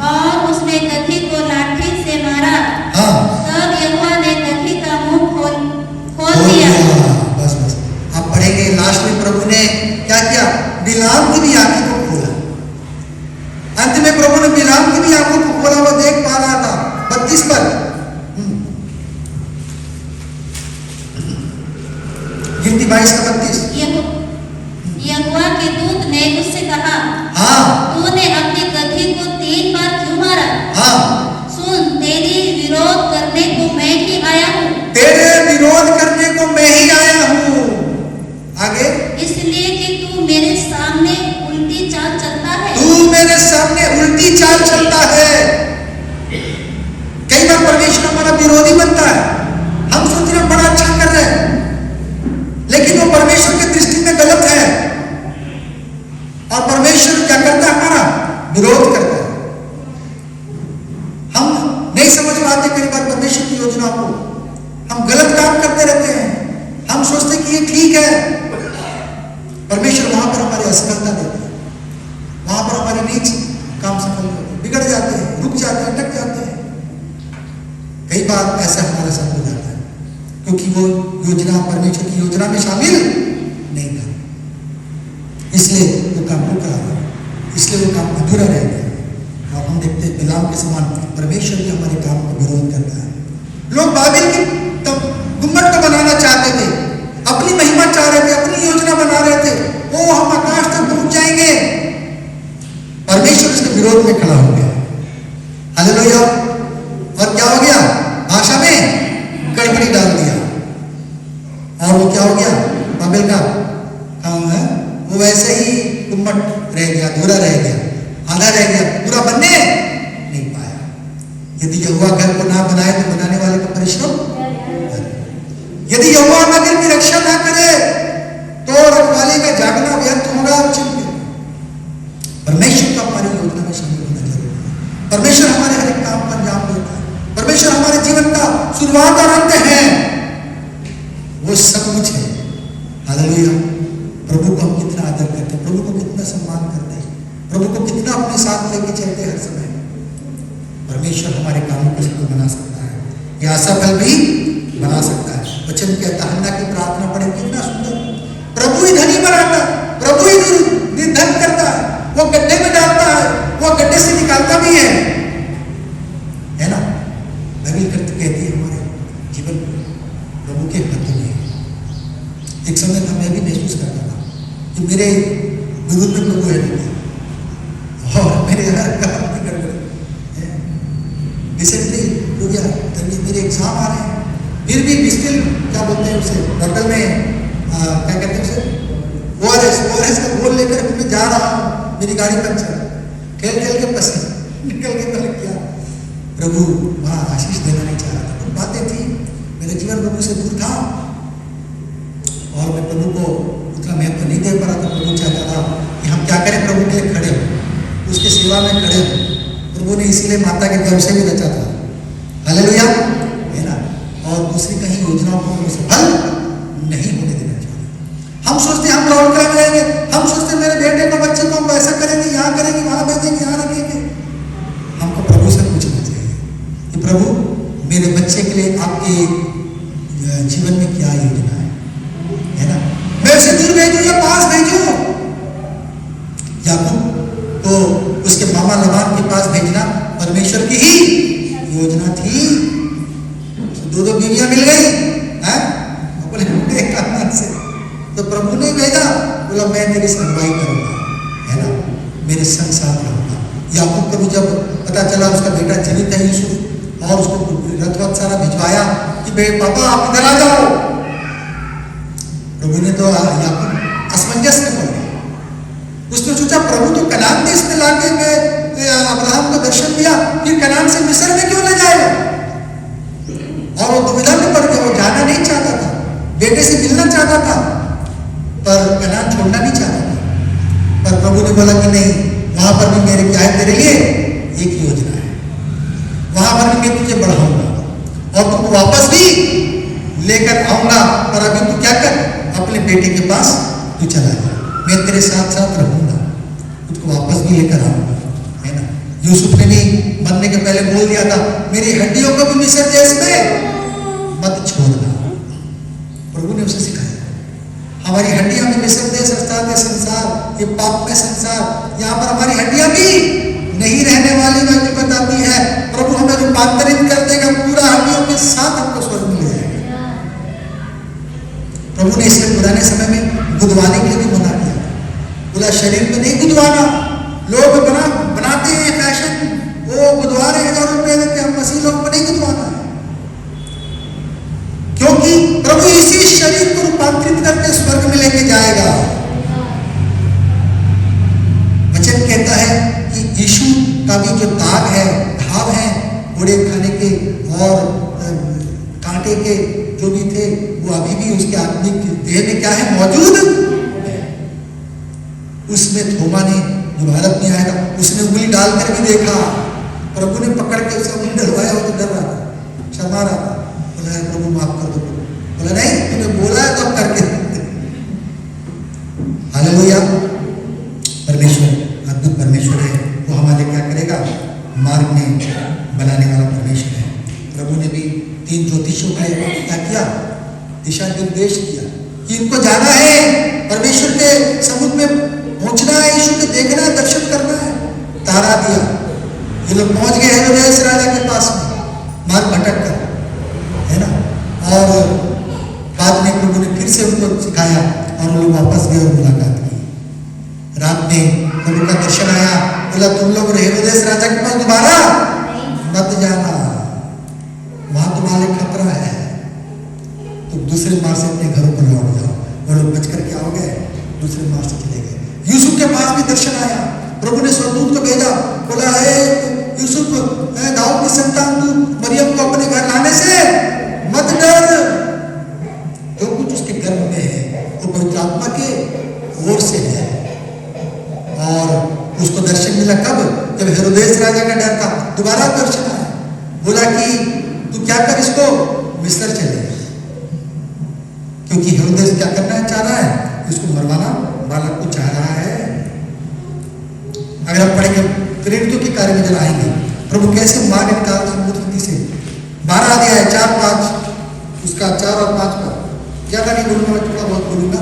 और उसने गदही को लाठी से मारा। तब यहोवा ने गदही का मुंह खोल दिया। बस आप पढ़ेंगे। लास्ट में प्रभु ने क्या किया? बिलाम की भी आंखों को खोला। अंत में प्रभु ने बिलाम की भी आंखों को खोला, वो देख पा रहा था। 32 पर गिनती 22 का 32। यहोवा के दूत ने उससे कहा, तूने अपनी गदही को 3 बार क्यों मारा? सुन, तेरी विरोध करने को मैं ही आया हूँ। तेरे विरोध करने को मैं ही आया हूँ। आगे, इसलिए कि तू मेरे सामने उल्टी चाल चलता है। तू मेरे सामने उल्टी चाल चलता है। कई बार परमेश्वर हमारा विरोधी बनता है। हम सोच रहे हैं बड़ा अच्छा कर रहे हैं, लेकिन वो परमेश्वर की दृष्टि में गलत है। और परमेश्वर क्या करता है? हमारा विरोध करता है। हम नहीं समझ पाते कई बार परमेश्वर की योजना को। हम गलत काम करते रहते हैं। हम सोचते कि ये ठीक है। परमेश्वर वहां पर हमारी असफलता देते हैं, वहां पर हमारे नीच काम सफल होते हैं, बिगड़ जाते हैं, रुक जाते हैं, अटक जाते हैं। कई बार ऐसा हमारे साथ हो जाता है, क्योंकि वो योजना परमेश्वर की योजना में शामिल नहीं था, इसलिए वो काम रुक रहा, इसलिए वो काम अधूरा रह गया। और हम देखते हैं बिलाम के समान परमेश्वर भी हमारे काम का विरोध करता है। लोग बाबिल की गुम्बद को बनाना चाहते थे, अपनी महिमा चाह रहे थे, अपनी योजना बना रहे थे। ओ, हम आकाश तक पहुंच जाएंगे। परमेश्वर उसके विरोध में खड़ा हो गया। हालेलुया। और क्या हो गया? भाषा में गड़बड़ी डाल दिया, और वो क्या हो गया? बाबिल का काम है वो वैसे ही गुम्बद रह गया, अधूरा रह गया, आधा रह गया, पूरा बनने नहीं पाया। यदि यहोवा घर को ना बनाए तो बनाने वाले को परेशानी यदि यहोवा नगर की रक्षा ना करे तो रखवाले का जागना व्यर्थ होगा और चिंतित। परमेश्वर का हमारी योजना में शामिल होना जरूरी है। परमेश्वर हमारे हर एक काम पर अंजाम देता है। परमेश्वर हमारे जीवन का शुरुआत और अंत है, वो सब कुछ है। हालेलुया। प्रभु को हम कितना आदर करते हैं, प्रभु को कितना सम्मान करते हैं, प्रभु को कितना अपने साथ लेके चलते हर समय। परमेश्वर हमारे कामों को सफल बना सकता है, यह असफल भी बना सकता है। वचन कहता है, हन्ना की प्रार्थना पढ़े, कितना सुंदर। प्रभु ही धनी बनाता है, प्रभु ही निर्धन करता है, वो गड्ढे में डालता है, वो गड्ढे से निकालता भी है ना। बाइबल कहती है हमारे जीवन प्रभु के हाथों में। एक समय था मैं भी महसूस करता था कि मेरे विरुद्ध में प्रभु है और मेरे हर काम भी कर रहे। रिसेंटली हो गया, मेरे एग्जाम आ रहे हैं, फिर भी स्टिल क्या बोलते हैं उसे, बगल में क्या कहते हैं उसे, ORS का घोल लेकर मैं जा रहा हूँ, मेरी गाड़ी पंचर, खेल के पसीना निकल के पलट गया। प्रभु वहाँ आशीष देना नहीं चाह रहा था। कुछ बातें थी, मेरा जीवन प्रभु से दूर था और मैं प्रभु को उतना महत्व नहीं दे पा रहा था। प्रभु चाहता था कि हम क्या करें, प्रभु के लिए खड़े हो, उसकी सेवा में खड़े हो। प्रभु ने इसीलिए माता के गर्भ से भी रचा था। हालेलुया, है ना। और दूसरी कहीं योजनाओं को सफल नहीं होने देना चाहिए। हम सोचते हम लौट कर रहेंगे, हम सोचते मेरे बेटे को बच्चे को हम ऐसा करेंगे, यहाँ करेंगे, वहां भेजेंगे, यहाँ रखेंगे। हमको प्रभु से पूछना चाहिए कि प्रभु मेरे बच्चे के लिए आपके जीवन में क्या योजना है ना। मैं उसे दूर भेजूं या पास भेजूं? याकूब तो उसके मामा लबान के पास भेजना परमेश्वर की ही योजना थी। दो बीवियां मिल गई हैं, बोले से तो प्रभु ने भेजा, बोला मैं तेरी सुनवाई करूंगा, है ना, मेरे संग साथ रहूंगा। याकूब को जब पता चला उसका बेटा जीवित है यूसुफ, और उसको रथ सारा भिजवाया कि बे पापा आप इधर आ जाओ। प्रभु ने तो याकूब असमंजस में पड़ गया। उसने सोचा प्रभु तो कनान देश में लाके अब्राहम को दर्शन दिया, फिर कनान से मिस्र में क्यों ले जाएगा? और वो दुविधा में पड़ गया। वो जाना नहीं चाहता था, बेटे से मिलना चाहता था, पर कनान छोड़ना नहीं चाहता था। पर प्रभु ने बोला कि नहीं, वहां पर भी मेरे क्या है, तेरे लिए एक योजना है, वहां पर भी मैं तुझे बढ़ाऊंगा और तुमको वापस भी लेकर आऊंगा। पर अभी तू क्या कर, अपने बेटे के पास तू चला जा, मैं तेरे साथ साथ रहूंगा, तुझको वापस भी लेकर आऊंगा, है ना। यूसुफ ने भी मरने के पहले बोल दिया था, मेरी हड्डियों को भी मिस्र देश में मत छोड़ना। प्रभु ने उसे सिखाया, हमारी हड्डियां में मिस्र देश अर्थात है संसार, ये पाप में संसार, यहाँ पर हमारी हड्डियां भी नहीं रहने वाली। बाइबल बताती है प्रभु हमें रूपांतरित कर देगा, पूरा हड्डियों के साथ हमको स्वर्ग मिल जाएगा। प्रभु ने इसलिए पुराने समय में गुदवाने के लिए भी मना किया, बोला शरीर में नहीं गुदवाना। लोग बनाते हैं फैशन, वो गुदवा रहे 1000 रुपए देते, हम मसीह लोग को नहीं गुदवाना है, क्योंकि प्रभु इसी शरीर को रूपांतरित करके स्वर्ग में लेके जाएगा। वचन कहता है कि यीशु का भी जो दाग है, घाव है, घोड़े खाने के और कांटे के जो भी थे, वो अभी भी उसके आत्मिक देह में क्या है, मौजूद। उसमें थोमा ने, जो भारत में आया था, उसने उंगली डालकर भी देखा। प्रभु ने पकड़ के उसका उंगली डलवाया, वो तो डर रहा था, शर्मा रहा था। बोला प्रभु माफ कर दो। बोला नहीं, तूने बोला है तो करके। हालेलुया। परमेश्वर अद्भुत परमेश्वर है, वो हमारे क्या करेगा, मार्ग में बनाने वाला परमेश्वर है। प्रभु ने भी 3 ज्योतिषियों का क्या किया, दिशा निर्देश किया कि इनको जाना है, परमेश्वर के समुद्र में पहुंचना है, यीशु को देखना है, दर्शन करना है। तारा दिया, ये लोग पहुंच गए हेरोदेस राजा के पास में, मार्ग भटक कर, है ना। और बाद में प्रभु ने फिर से उनको सिखाया और वो लोग वापस गए और मुलाकात की। रात में प्रभु का दर्शन आया, बोला तुम लोग हेरोदेस राजा के पास दोबारा मत जाना, वहां तुम्हारे खतरा है, तुम दूसरे मार्ग से अपने घरों पर लौट जाओ। वो लोग बच करके आओ गए, दूसरे मार्ग से चले गए। यूसुफ के पास भी दर्शन आया, प्रभु ने स्वर्गदूत को भेजा, बोला हे यूसुफ, दाऊद की संतान, तू मरियम को अपने घर लाने से मत डर, दोबारा दर्शन आया, बोला कि तू क्या कर, इसको मिस्र चले, क्योंकि हेरोदेस क्या करना चाह रहा है, इसको मरवाना, बालक को चाह रहा है। अगर आप पढ़ेंगे प्रेरितों के कार्य में जरा आएंगे, प्रभु कैसे मार निकाल समुद्र से 12 अध्याय 4-5, उसका 4 और 5 का ज्यादा नहीं बोलूंगा, मैं थोड़ा बहुत बोलूंगा।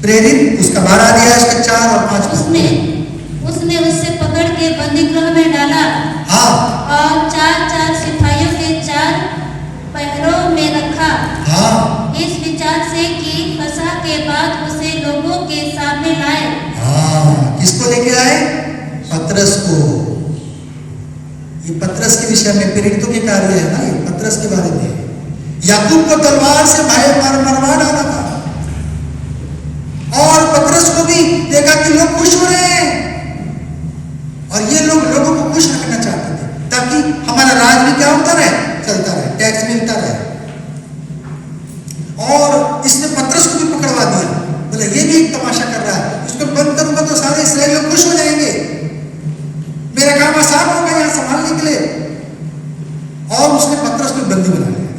प्रेरित उसका 12 अध्याय उसका 4 और 5। उसने उससे पकड़ के बंदीगृह में डाला, हाँ, और 4 सिपाहियों के 4 पहरों में रखा, हाँ, इस विचार से कि फसह के बाद उसे लोगों के सामने लाए। हाँ, किसको लेके आए? पतरस को। ये पतरस के विषय में प्रेरितों के कार्य है ना, ये पतरस के बारे में। याकूब को तलवार से मरवा डाला था, और पतरस को भी देखा कि लोग खुश हो रहे हैं, और ये लोगों को खुश रखना चाहते थे, ताकि हमारा राज भी क्या होता रहे, चलता रहे, टैक्स मिलता रहे। और इसने पतरस को भी पकड़वा दिया, बोले ये भी एक तमाशा कर रहा है, इसको बंद करूंगा तो सारे इस्राएल लोग खुश हो जाएंगे, मेरा काम आसान होगा यहाँ संभालने के लिए। और उसने पतरस को बंदी बना लिया,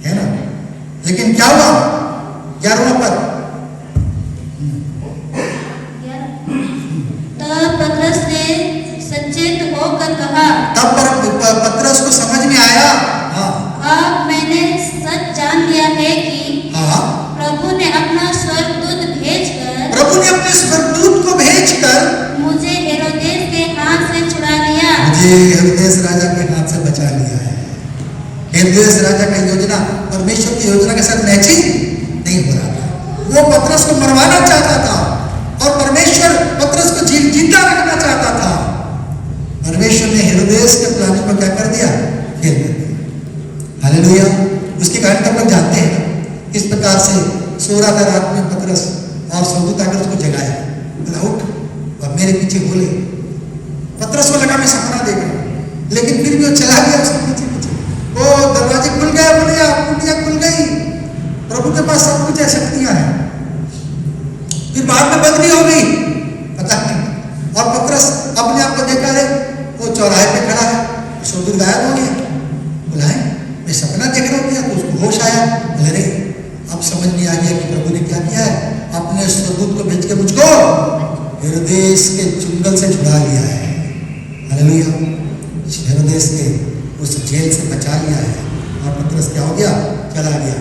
है ना। लेकिन क्या हुआ? 11वां पद, तब पतरस ने सचेत होकर कहा, तब पतरस को समझ में आया, हाँ, अब मैंने सच जान लिया है कि हाँ, प्रभु ने अपना स्वर्गदूत को भेजकर मुझे हेरोदेस के हाथ से छुड़ा लिया, मुझे हेरोदेस राजा के हाथ से बचा लिया है। हेरोदेस राजा का योजना परमेश्वर की योजना के साथ मैचिंग नहीं हो रहा था। वो पतरस को मरवाना चाहता था, और परमेश्वर पतरस को जिंदा रखना चाहता था। परमेश्वर ने हेरोदेस के प्लानिंग को क्या कर दिया? फेल कर दिया। हालेलुया। उसकी कहानी तो लोग जानते हैं ना, किस प्रकार से सो रहा था रात में पतरस, और स्वर्गदूत आकर उसको जगाया, बोला उठ और मेरे पीछे बोले। पतरस को लगा मैं सपना देख रहा हूं, लेकिन फिर भी वो चला गया उसके पीछे पीछे। वो दरवाजे खुल गए, बोले कुंडियां खुल गई। प्रभु के पास सब कुछ शक्तियां हैं। फिर बाद में बंद भी हो गई, पता नहीं। और पतरस अपने आप को देखा है, वो चौराहे पे खड़ा है, स्वर्गदूत गायब हो गया। बोला है मैं सपना देख रहा हूँ, तो उसको होश आया। बोले रे अब समझ में आ गया कि प्रभु ने क्या किया है, अपने स्वर्गदूत को भेज के मुझको हेरोदेस के चुंगल से छुड़ा लिया है। हालेलुया। हेरोदेस के उस जेल से बचा लिया है। और पतरस क्या हो गया? चला गया।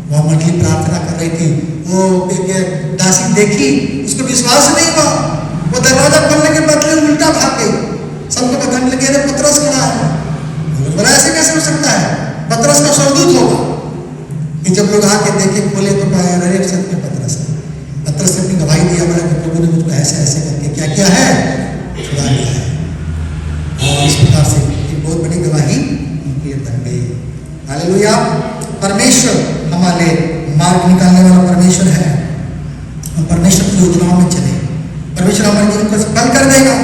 वह मंडली प्रार्थना कर रही थी, वो दासी देखी, उसको विश्वास नहीं हुआ, वो दरवाजा खोलने के बदले उल्टा भाग गई। सबको बताने लगे अरे पतरस खड़ा है। बोला ऐसे कैसे हो सकता है, पतरस का स्वर्गदूत होगा। कि जब लोग आके देखे, खोले तो पाया अरे सच में पतरस है। पतरस ने अपनी गवाही दिया, बोला कि प्रभु ने मुझको ऐसे ऐसे करके क्या किया है, छुड़ा लिया है। और इस प्रकार से एक बहुत बड़ी गवाही उनकी बन गई। हालेलुया। परमेश्वर हमारे मार्ग निकालने वाला परमेश्वर है। हम परमेश्वर की योजनाओं में चले, परमेश्वर हमारे जीवन को सफल कर देगा,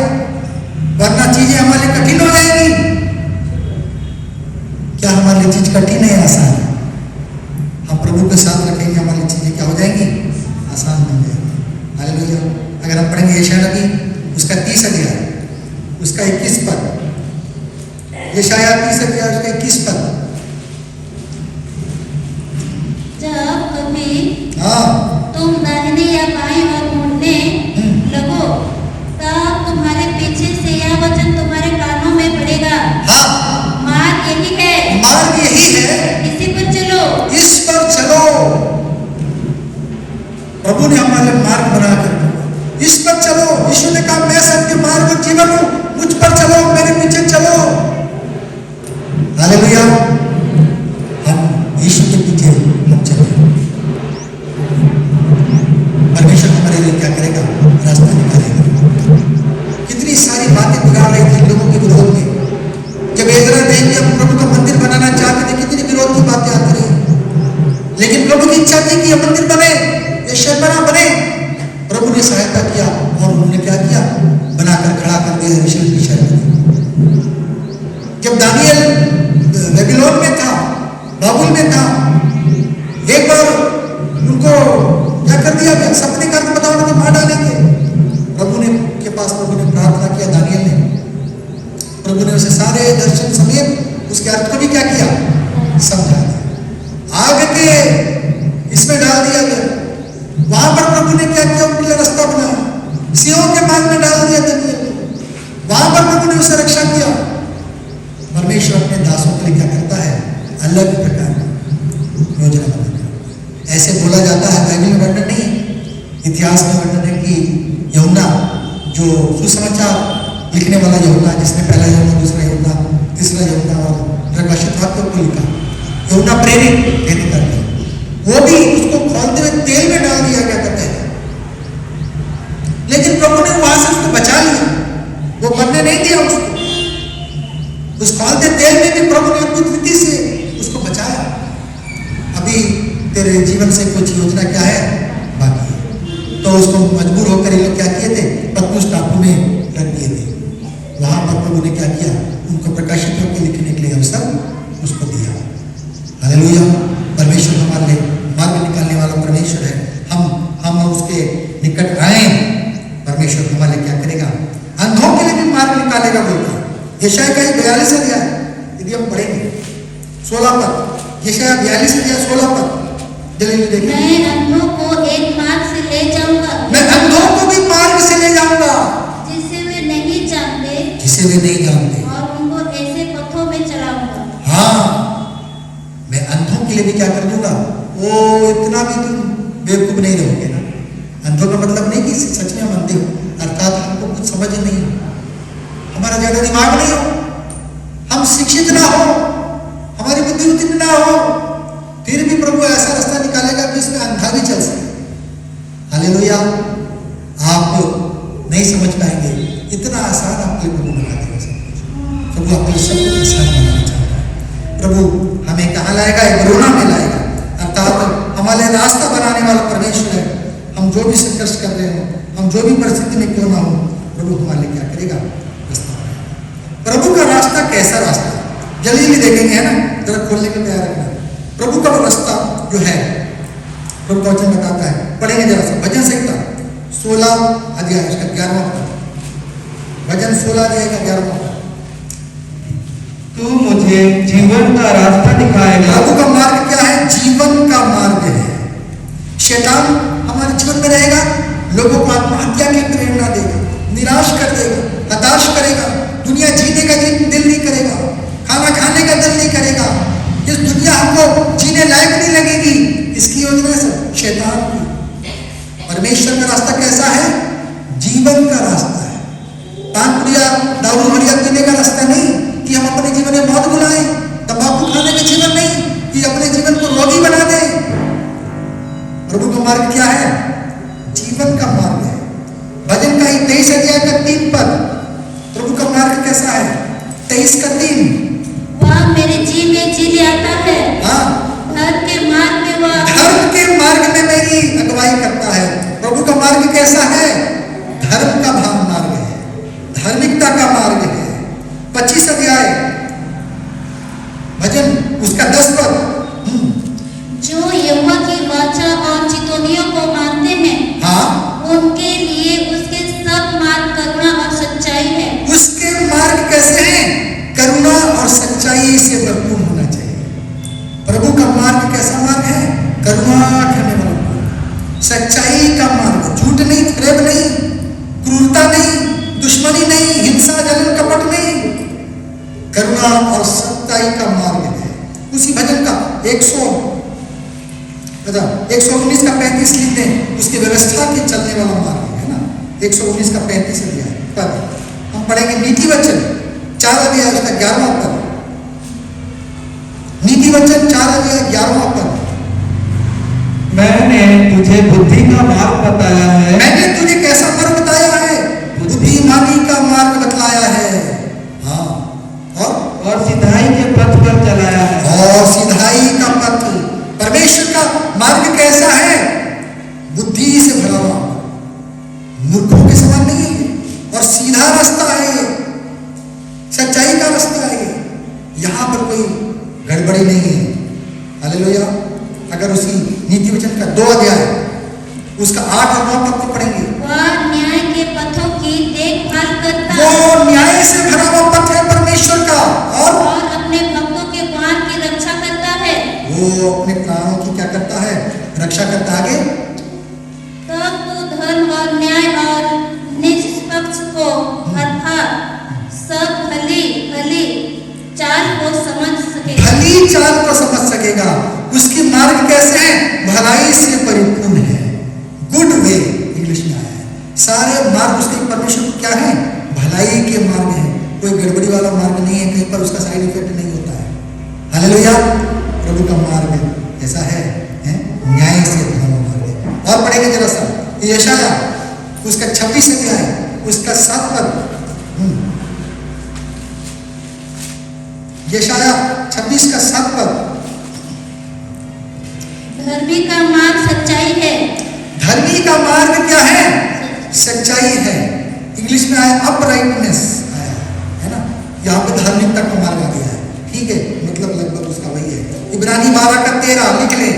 वरना चीजें हमारे लिए कठिन हो जाएंगी। क्या हमारे लिए चीज कठिन है, आसान? हम प्रभु के साथ रखेंगे, हमारी चीजें क्या हो जाएंगी, आसान बन जाएंगी। हालेलुया। अगर हम पढ़ेंगे यशायाह नबी उसका 30 अध्याय उसका 21 पद, यशायाह 30 अध्याय उसका 21 पद। जब कभी हाँ, तुम दाहिने या बाएं ओर मुड़ने लगो, तब तुम्हारे पीछे से यह वचन तुम्हारे कानों में पड़ेगा, हाँ, मार्ग यही है, मार्ग यही है, इसी पर चलो, इस पर चलो। प्रभु ने हमारे मार्ग बनाकर, इस पर चलो। यीशु ने कहा मैं सत्य मार्ग और जीवन हूं, मुझ पर चलो, मेरे पीछे चलो। हालेलुया। हम यीशु के पीछे हम चले, परमेश्वर हमारे लिए क्या करेगा, रास्ता निकालेगा। कितनी सारी बातें बिगाड़ रही थी लोगों के विरोध में। जब इज़राइल देख के प्रभु का मंदिर बनाना चाहते थे, कितनी विरोध की बातें आती रही, लेकिन प्रभु की इच्छा थी कि यह मंदिर बने, यह शहर बने। प्रभु ने सहायता किया और उन्होंने क्या किया, बनाकर खड़ा कर दिया यरूशलेम की शहर। जब दानियल बेबीलोन में था, बाबुल में था, एक बार उनको क्या कर दिया, सपने का अर्थ बताओ तो मार डालेंगे। प्रभु ने के पास प्रभु ने प्रार्थना किया दानियल ने, भी क्या किया? समझा दिया। आग के इसमें डाल दिया गया। वहां पर प्रभु ने क्या किया? उनके लिए रास्ता बनाया। सिंहों के मार्ग में डाल दिया दनियल को। वहां पर प्रभु ने उसे रक्षा किया। परमेश्वर अपने दासों के लिए क्या करता है? अलग प्रकार की योजना बनाता है। ऐसे बोला जाता है, बाइबल में वर्णन नहीं, इतिहास में वर्णन है कि यूहन्ना जो सुसमाचार लिखने वाला यूहन्ना, जिसने पहला यूहन्ना, दूसरा यूहन्ना, तीसरा यूहन्ना और प्रकाशित वाक्यों को लिखा, यूहन्ना प्रेरित कहते करते, वो भी उसको खोलते हुए तेल में डाल दिया गया था पहले, लेकिन प्रभु ने वहां से उसको बचा लिया, वो मरने नहीं दिया उसको। उस खोलते तेल में भी प्रभु ने अद्भुत रीति से उसको बचाया। अभी तेरे जीवन से कुछ योजना क्या है बाकी है, तो उसको मजबूर होकर ये लोग क्या किए थे? पतमुस टापू में रख दिए थे। वहां पर प्रभु ने क्या किया? उनको प्रकाशित होकर लिखने के लिए अवसर उसको दिया। हालेलुया। परमेश्वर हमारे लिए मार्ग निकालने वाला परमेश्वर है। हम उसके निकट आए, परमेश्वर हमारे लिए क्या करेगा? अंधों के लिए भी मार्ग निकालेगा बोलता। यशायाह का 42 अध्याय यदि हम पढ़ेंगे 16 पर, यशायाह 42 अध्याय 16 पर जल्दी देखिए। मैं अंधों को एक मार्ग से ले जाऊंगा, मैं अंधों को भी मार्ग से ले जाऊंगा जिसे वे नहीं जानते, जिसे वे नहीं जानते, और उनको ऐसे पथों में चलाऊंगा। हाँ, मैं अंधों के लिए भी क्या कर दूंगा? ओ, इतना भी तुम बेवकूफ नहीं रहोगे ना। अंधों का मतलब नहीं कि सच में हम अंधे हो, अर्थात हमको कुछ समझ नहीं हो, हमारा ज्यादा दिमाग नहीं हो, हम शिक्षित ना हो, हमारी बुद्धि उतनी ना हो, फिर भी प्रभु ऐसा रास्ता निकालेगा कि इसमें अंधा भी चल सके। हालेलुया। आप नहीं समझ पाएंगे, इतना आसान आपके लिए प्रभु बना देगा सब कुछ। प्रभु आपके लिए सब कुछ आसान बनाना चाहता है। प्रभु हमें कहाँ लाएगा? एक रोना में लाएगा, अर्थात हमारे रास्ता बनाने वाला परमेश्वर है। हम जो भी संघर्ष कर रहे हो, हम जो भी परिस्थिति में क्यों ना हो, प्रभु हमारे लिए क्या करेगा? रास्ता बनाएगा। प्रभु का रास्ता कैसा रास्ता? जल्दी भी देखेंगे, है ना, जरा खोलने के तैयार रखना। प्रभु का रास्ता जो है, प्रभु का वचन बताता है, पढ़ेंगे जरा सा भजन संहिता 16 अध्याय उसका 11वां पद, भजन 16 अध्याय का 11वां पद। तू मुझे जीवन का रास्ता दिखाएगा। प्रभु का मार्ग क्या है? जीवन का मार्ग है। शैतान हमारे जीवन में रहेगा, लोगों को आत्महत्या की प्रेरणा देगा, निराश कर देगा, हताश करेगा, दुनिया जीने का दिल नहीं करेगा, खाना खाने का दिल नहीं करेगा, इस दुनिया हमको जीने लायक नहीं लगेगी। इसकी योजना है शैतान की। परमेश्वर का रास्ता कैसा है? जीवन का रास्ता है। पान पुड़िया दारू हरिया पीने का रास्ता नहीं कि हम अपने जीवन में मौत बुलाएं, तंबाकू खाने का जीवन नहीं कि अपने जीवन को रोगी बना दें। प्रभु का मार्ग क्या है? जीवन का मार्ग है। भजन का 23 अध्याय का 3 पद, प्रभु का मार्ग कैसा है? 23 का 3, वह मेरे जी में जी ले आता है, हाँ, धर्म के मार्ग में वह, धर्म के मार्ग में मेरी अगुवाई करता है। प्रभु का मार्ग कैसा है? धर्म का भाव मार्ग है, धार्मिकता का मार्ग है। 25 अध्याय भजन उसका 10 पद, जो यहोवा की वाचा और चितौनियों को मानते हैं, हाँ, उनके लिए उसके सब मार्ग करुणा और सच्चाई है। उसके मार्ग कैसे हैं? करुणा और सच्चाई से भरपूर होना चाहिए। प्रभु का मार्ग कैसा मार्ग है? करुणा करने वाला मार्ग, सच्चाई का मार्ग, झूठ नहीं, फरेब नहीं, क्रूरता नहीं, दुश्मनी नहीं, हिंसा जलन कपट नहीं, करुणा और सच्चाई का मार्ग है। उसी भजन का 119 का 35 लिख दें, उसकी व्यवस्था के चलने वाला मार्ग है ना। 119 का 35 अध्याय पद हम पढ़ेंगे। नीति वचन 4 अध्याय उसका 11वां पद, नीति वचन 4 अध्याय 11वां पद। मैंने तुझे बुद्धि का मार्ग बताया है। मैंने तुझे कैसा मार्ग बताया है? बुद्धिमानी का मार्ग बतलाया है, हाँ, और सिधाई के पथ पर चलाया है। और सिधाई का पथ, परमेश्वर का मार्ग कैसा है? बुद्धि से भरा हुआ, मूर्खों के समान नहीं है, और सीधा रास्ता है, सच्चाई का रास्ता है। यहां पर कोई गड़बड़ी नहीं है। हालेलुया। अगर उसी नीति वचन का 2 अध्याय उसका 8 और 9 पद को पढ़ेंगे, वह न्याय के पथों की देखभाल करता, वो न्याय से भरा हुआ पथ है परमेश्वर का, और अपने भक्तों के वो अपने प्राणों की क्या करता है, रक्षा करता है। आगे, तब तू धर्म और न्याय और निष्पक्ष को अर्थात सब भली भली चाल को समझ सकेगा। भली चाल को समझ सकेगा। उसकी मार्ग कैसे है, भलाई से परिपूर्ण है। गुड वे इंग्लिश में आया है। सारे मार्ग उसके परमेश्वर को क्या है, भलाई के मार्ग है। कोई गड़बड़ी वाला मार्ग नहीं है, कहीं पर उसका साइड इफेक्ट नहीं होता है। हालेलुया। प्रभु का मार्ग ऐसा है, न्याय से धर्म मार्ग है। और पढ़ेंगे जरा सा यशाया उसका 26 अध्याय उसका 7 पद। यशाया 26 का 7 पद। धर्मी का मार्ग सच्चाई है। धर्मी का मार्ग क्या है, सच्चाई है। इंग्लिश में आया अपराइटनेस आया है ना, यहाँ पे धार्मिकता का मार्ग आ गया है। ठीक है, मतलब लगभग उसका वही है। इब्रानी 12 का 13 लिख ले,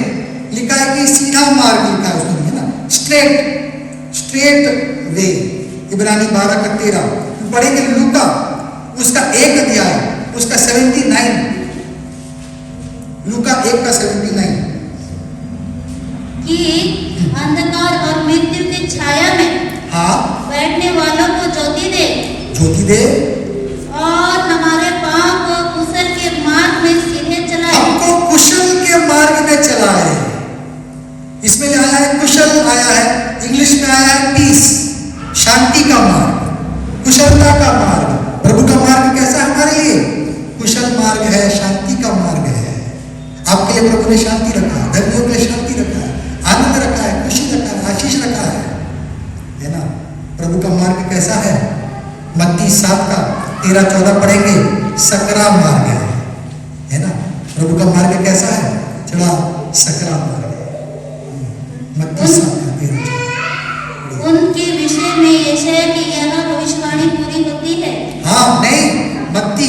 लिखा है कि सीधा मार्ग लिखा है उसमें, है ना, स्ट्रेट वे। इब्रानी 12 का 13 पढ़ेंगे। लूका उसका 1 अध्याय उसका 79, लूका 1 का 79 कि अंधकार और मृत्यु की छाया में बैठने वालों को ज्योति दे और हमारे पांव को कुशल के मार्ग में सीधे चलाए। हमको कुशल के मार्ग में चलाए। इसमें आया है कुशल, आया है इंग्लिश में आया है पीस, शांति का मार्ग, कुशलता का मार्ग। प्रभु का मार्ग कैसा है हमारे लिए, कुशल मार्ग है, शांति का मार्ग है। आपके लिए प्रभु ने शांति रखा है, धर्मियों के लिए शांति रखा है, आनंद रखा है, खुशी रखा है, आशीष रखा है ना। प्रभु का मार्ग कैसा है, मत्ती 7 का 13-14 पढ़ेंगे। सकरा मार्ग है ना। प्रभु का मार्ग कैसा है, चला सकरा मार्ग है। मत्ती 7 का 13-14। उनके विषय में यशाया की यह भविष्यवाणी पूरी होती है। हाँ, नहीं, मत्ती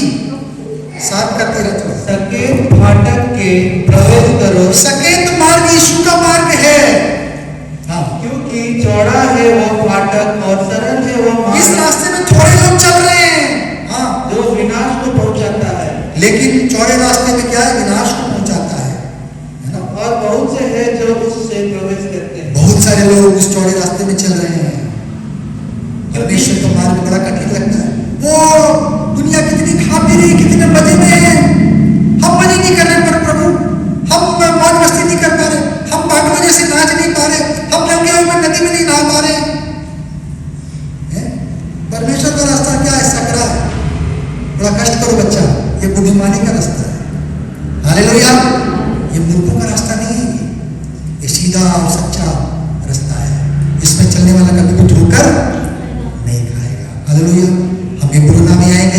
7 का 13-14। सकेत फाटक के प्रवेश करो। सकेत मार्ग यीशु का मार्ग है। हाँ, क्योंकि चौड़ा है वो फाटक और सरल है वो मार्ग। इस रास्ते में थोड़े लोग चल रहे हैं, हाँ, जो विनाश को पहुंचाता है। लेकिन चौड़े रास्ते में क्या है, विनाश को पहुंचाता है ना। और बहुत से हैं जो उससे प्रवेश करते हैं। बहुत सारे लोग इस चौड़े रास्ते में चल रहे हैं। परमेश्वर का मार्ग बड़ा कठिन लगता है। वो दुनिया कितनी खा पी रही, कितने मजे में है, हम मजे नहीं कर रहे। पर प्रभु, हम मौज मस्ती नहीं कर पा रहे, हम पागलों जैसे नाच नहीं पा रहे, हम नंगे हुए नदी में नहीं नहा पा रहे। परमेश्वर का रास्ता क्या है, सकरा है। बड़ा कष्ट करो बच्चा, ये बुद्धिमानी का रास्ता है। हालेलुया। ये मूर्खों का रास्ता नहीं है, ये सीधा और सच्चा रास्ता है। इसमें चलने वाला कभी भी ठोकर नहीं खाएगा। हालेलुया। हम एक कोरोना में आएंगे